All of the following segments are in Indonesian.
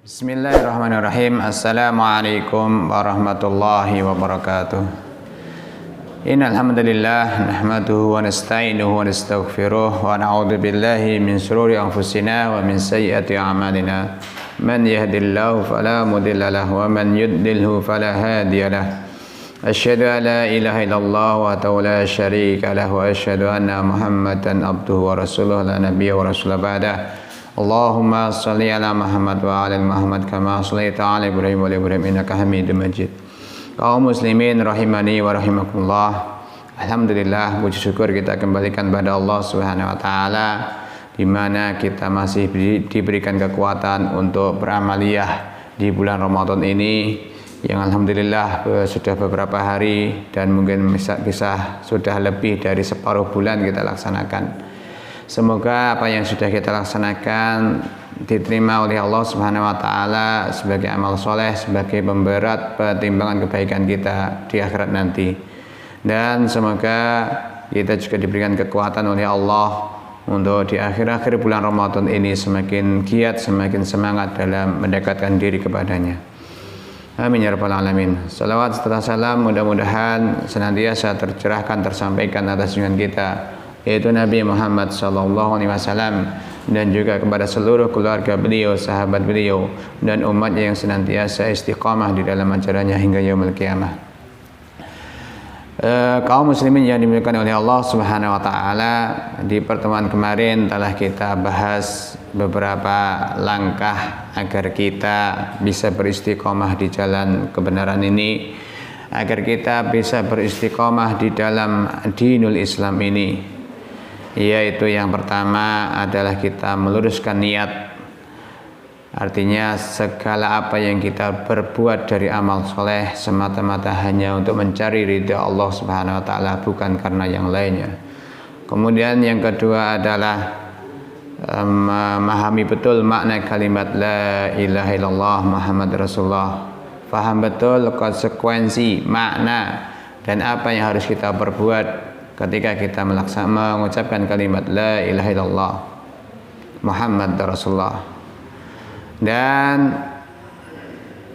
Bismillahirrahmanirrahim. Assalamualaikum warahmatullahi wabarakatuh. Innal hamdalillah nahmaduhu wa nasta'inuhu wa nastaghfiruh wa na'udzu billahi min shururi anfusina wa min sayyiati a'malina. Man yahdihillahu fala mudilla lahu wa man yudlilhu fala hadiyalah. Asyhadu an la ilaha illallah wa la syarika lahu wa asyhadu anna Muhammadan abduhu wa rasuluhu la nabiyya wa rasula ba'dah. Allahumma salli ala Muhammad wa ala Muhammad kama shallaita ala Ibrahim wa ala Ibrahim innaka Hamidum Majid. Kaum muslimin rahimani wa rahimakumullah. Alhamdulillah, puji syukur kita kembalikan pada Allah Subhanahu wa taala di mana kita masih diberikan kekuatan untuk beramaliyah di bulan Ramadan ini yang alhamdulillah sudah beberapa hari dan mungkin bisa sudah lebih dari separuh bulan kita laksanakan. Semoga apa yang sudah kita laksanakan diterima oleh Allah Subhanahu wa taala sebagai amal soleh, sebagai pemberat pertimbangan kebaikan kita di akhirat nanti. Dan semoga kita juga diberikan kekuatan oleh Allah untuk di akhir-akhir bulan Ramadan ini semakin giat, semakin semangat dalam mendekatkan diri kepadanya. Amin ya rabbal alamin. Salawat serta salam mudah-mudahan senantiasa tercerahkan, tersampaikan atas junjungan kita, yaitu Nabi Muhammad sallallahu alaihi wasallam, dan juga kepada seluruh keluarga beliau, sahabat beliau, dan umatnya yang senantiasa istiqamah di dalam ajarannya hingga yaumul qiyamah. Kaum muslimin yang dimuliakan oleh Allah Subhanahu wa taala, di pertemuan kemarin telah kita bahas beberapa langkah agar kita bisa beristiqamah di jalan kebenaran ini, agar kita bisa beristiqamah di dalam dinul Islam ini. Yaitu yang pertama adalah kita meluruskan niat. Artinya segala apa yang kita berbuat dari amal soleh semata-mata hanya untuk mencari ridha Allah Subhanahu wa taala, bukan karena yang lainnya. Kemudian yang kedua adalah memahami betul makna kalimat la ilaha illallah Muhammad Rasulullah. Faham betul konsekuensi, makna, dan apa yang harus kita perbuat ketika kita mengucapkan kalimat la ilaha illallah Muhammad Rasulullah. Dan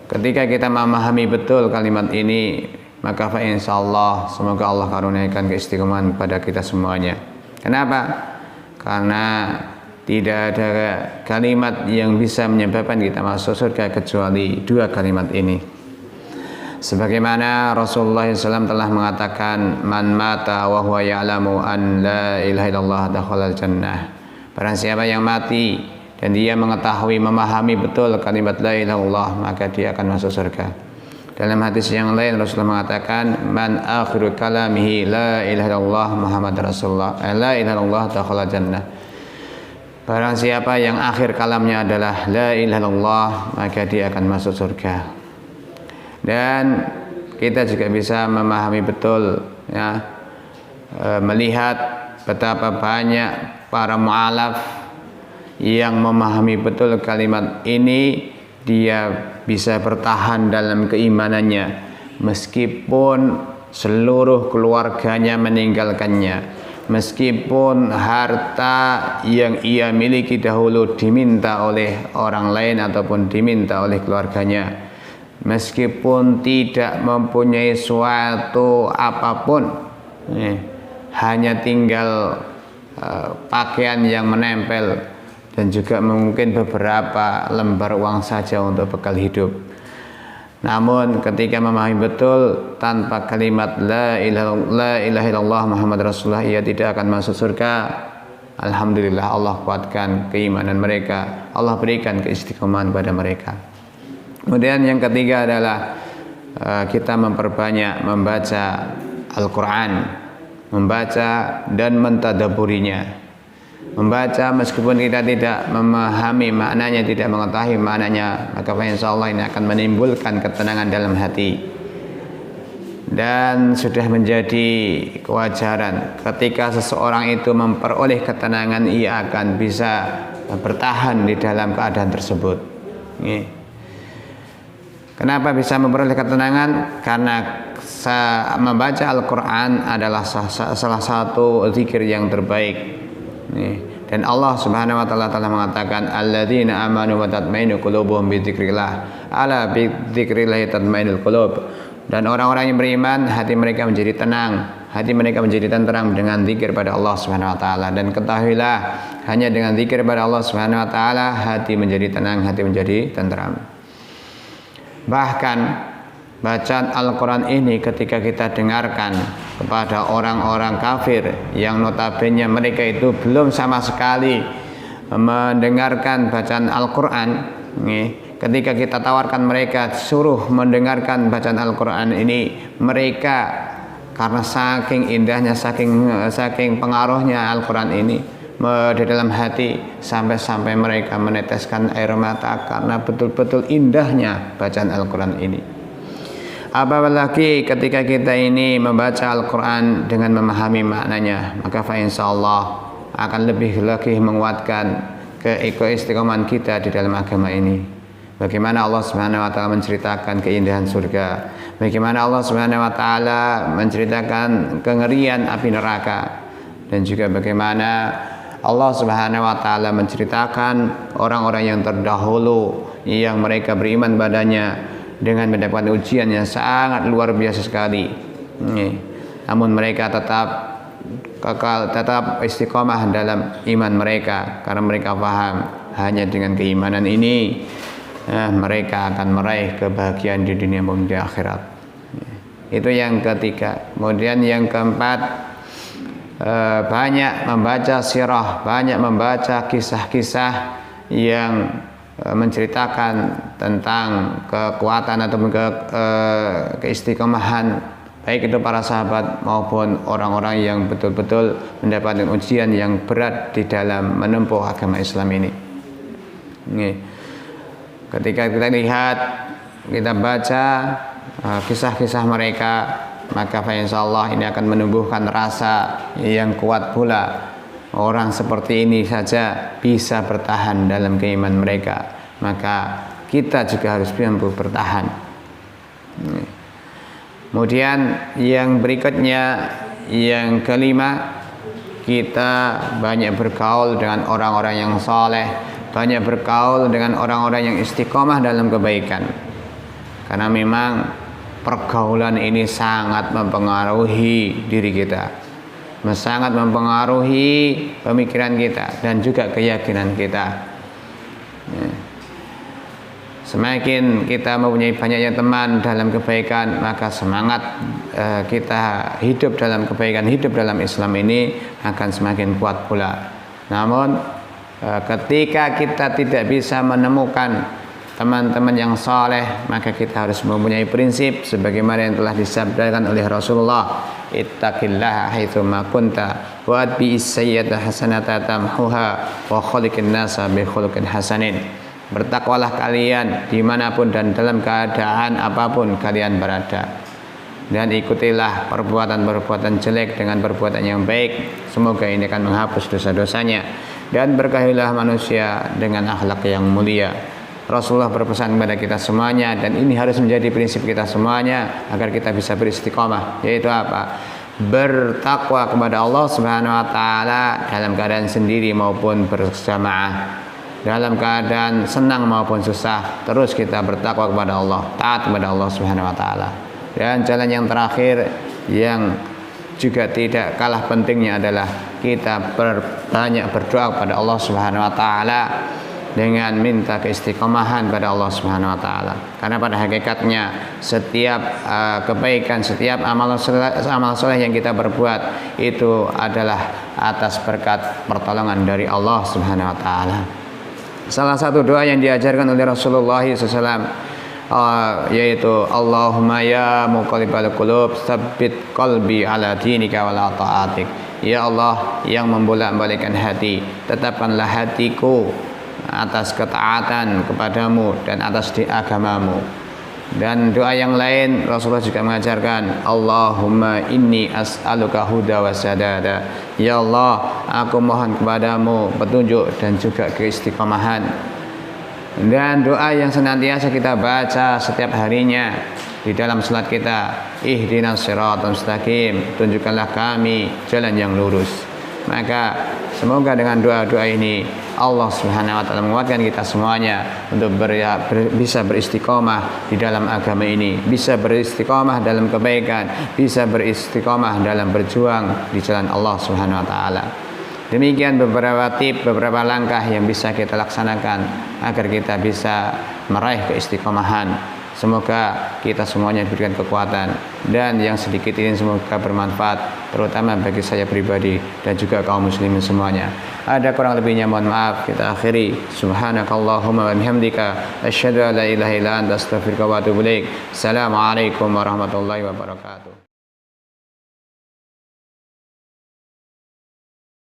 ketika kita memahami betul kalimat ini, maka insyaallah semoga Allah karuniakan keistiqomahan pada kita semuanya. Kenapa? Karena tidak ada kalimat yang bisa menyebabkan kita masuk surga kecuali dua kalimat ini. Sebagaimana Rasulullah SAW telah mengatakan, man mata wa huwa ya'lamu an la ilaha illallah dakhalal jannah. Barang siapa yang mati dan dia mengetahui, memahami betul kalimat la ilaha illallah, maka dia akan masuk surga. Dalam hadis yang lain Rasulullah mengatakan, man akhiru kalamihi la ilaha illallah Muhammad Rasulullah, la ilaha illallah dakhalal jannah. Barang siapa yang akhir kalamnya adalah la ilaha illallah, maka dia akan masuk surga. Dan kita juga bisa memahami betul, ya, melihat betapa banyak para mu'alaf yang memahami betul kalimat ini, dia bisa bertahan dalam keimanannya meskipun seluruh keluarganya meninggalkannya, meskipun harta yang ia miliki dahulu diminta oleh orang lain ataupun diminta oleh keluarganya, meskipun tidak mempunyai suatu apapun, hanya tinggal pakaian yang menempel dan juga mungkin beberapa lembar uang saja untuk bekal hidup. Namun ketika memahami betul tanpa kalimat la ilaha illallah Muhammad Rasulullah, ia tidak akan masuk surga. Alhamdulillah, Allah kuatkan keimanan mereka, Allah berikan keistiqomahan pada mereka. Kemudian yang ketiga adalah kita memperbanyak membaca Al-Quran, membaca dan mentadaburinya. Membaca meskipun kita tidak memahami maknanya, tidak mengetahui maknanya, maka insyaallah ini akan menimbulkan ketenangan dalam hati. Dan sudah menjadi kewajaran ketika seseorang itu memperoleh ketenangan, ia akan bisa bertahan di dalam keadaan tersebut. Kenapa bisa memperoleh ketenangan? Karena membaca Al-Quran adalah salah satu zikir yang terbaik. Dan Allah Subhanahu wa taala telah mengatakan alladzina amanu wa tatmainu qulubuhum bi dzikrillah. Ala bi dzikrillah tatmainul qulub. Dan orang-orang yang beriman hati mereka menjadi tenang, hati mereka menjadi tenteram dengan zikir pada Allah Subhanahu wa taala. Dan ketahuilah hanya dengan zikir pada Allah Subhanahu wa taala hati menjadi tenang, hati menjadi tenteram. Bahkan bacaan Al-Quran ini ketika kita dengarkan kepada orang-orang kafir yang notabene mereka itu belum sama sekali mendengarkan bacaan Al-Quran, ketika kita tawarkan mereka suruh mendengarkan bacaan Al-Quran ini, mereka karena saking indahnya, saking pengaruhnya Al-Quran ini di dalam hati, sampai-sampai mereka meneteskan air mata karena betul-betul indahnya bacaan Al-Quran ini. Apalagi ketika kita ini membaca Al-Quran dengan memahami maknanya, maka insyaallah akan lebih lagi menguatkan keistiqomahan kita di dalam agama ini. Bagaimana Allah Subhanahu wa taala menceritakan keindahan surga, bagaimana Allah Subhanahu wa taala menceritakan kengerian api neraka, dan juga bagaimana Allah Subhanahu wa taala menceritakan orang-orang yang terdahulu yang mereka beriman padanya dengan mendapatkan ujian yang sangat luar biasa sekali. Namun mereka tetap kekal, tetap istiqomah dalam iman mereka, karena mereka paham hanya dengan keimanan ini mereka akan meraih kebahagiaan di dunia maupun di akhirat. Itu yang ketiga. Kemudian yang keempat, banyak membaca sirah, banyak membaca kisah-kisah yang menceritakan tentang kekuatan atau keistiqomahan baik itu para sahabat maupun orang-orang yang betul-betul mendapatkan ujian yang berat di dalam menempuh agama Islam ini. Ketika kita lihat, kita baca kisah-kisah mereka, maka insyaallah ini akan menumbuhkan rasa yang kuat pula. Orang seperti ini saja bisa bertahan dalam keimanan mereka, maka kita juga harus mampu bertahan. Kemudian yang berikutnya, yang kelima, kita banyak bergaul dengan orang-orang yang saleh, banyak bergaul dengan orang-orang yang istiqomah dalam kebaikan. Karena memang pergaulan ini sangat mempengaruhi diri kita, sangat mempengaruhi pemikiran kita dan juga keyakinan kita. Semakin kita mempunyai banyaknya teman dalam kebaikan, maka semangat kita hidup dalam kebaikan, hidup dalam Islam ini akan semakin kuat pula. Namun ketika kita tidak bisa menemukan teman-teman yang saleh, maka kita harus mempunyai prinsip sebagaimana yang telah disabdakan oleh Rasulullah, ittaqillaha haitsu ma kunta wa atbi'is sayyi'ata hasanata tamhuha wa khaliqin nasa bi khuluqin hasanin. Bertakwalah kalian dimanapun dan dalam keadaan apapun kalian berada, dan ikutilah perbuatan-perbuatan jelek dengan perbuatan yang baik, semoga ini akan menghapus dosa-dosanya, dan berkahilah manusia dengan akhlak yang mulia. Rasulullah berpesan kepada kita semuanya, dan ini harus menjadi prinsip kita semuanya agar kita bisa beristiqomah, yaitu apa? Bertakwa kepada Allah Subhanahu wa taala dalam keadaan sendiri maupun berjamaah, dalam keadaan senang maupun susah, terus kita bertakwa kepada Allah, taat kepada Allah Subhanahu wa taala. Dan jalan yang terakhir yang juga tidak kalah pentingnya adalah kita banyak berdoa kepada Allah Subhanahu wa taala dengan minta keistiqomahan pada Allah Subhanahu wa taala. Karena pada hakikatnya setiap kebaikan, setiap amal soleh yang kita berbuat itu adalah atas berkat pertolongan dari Allah Subhanahu wa taala. Salah satu doa yang diajarkan oleh Rasulullah SAW yaitu Allahumma ya muqallibal qulub tsabbit qalbi ala dinika wa la ta'atik. Ya Allah yang membolak-balikkan hati, tetapkanlah hatiku atas ketaatan kepadamu dan atas di agamamu. Dan doa yang lain Rasulullah juga mengajarkan, Allahumma inni as'aluka huda wa sadada. Ya Allah, aku mohon kepadamu petunjuk dan juga keistiqomahan. Dan doa yang senantiasa kita baca setiap harinya di dalam salat kita, ihdinas siratal mustaqim, tunjukkanlah kami jalan yang lurus. Maka Semoga dengan doa-doa ini Allah Subhanahu wa taala menguatkan kita semuanya untuk bisa beristiqomah di dalam agama ini, bisa beristiqomah dalam kebaikan, bisa beristiqomah dalam berjuang di jalan Allah Subhanahu wa taala. Demikian beberapa tips, beberapa langkah yang bisa kita laksanakan agar kita bisa meraih keistiqomahan. Semoga kita semuanya diberikan kekuatan, dan yang sedikit ini semoga bermanfaat terutama bagi saya pribadi dan juga kaum muslimin semuanya. Ada kurang lebihnya mohon maaf. Kita akhiri. Subhanakallahumma wa bihamdika asyhadu an la ilaha illa anta astaghfiruka wa atubu ilaik. Assalamualaikum warahmatullahi wabarakatuh.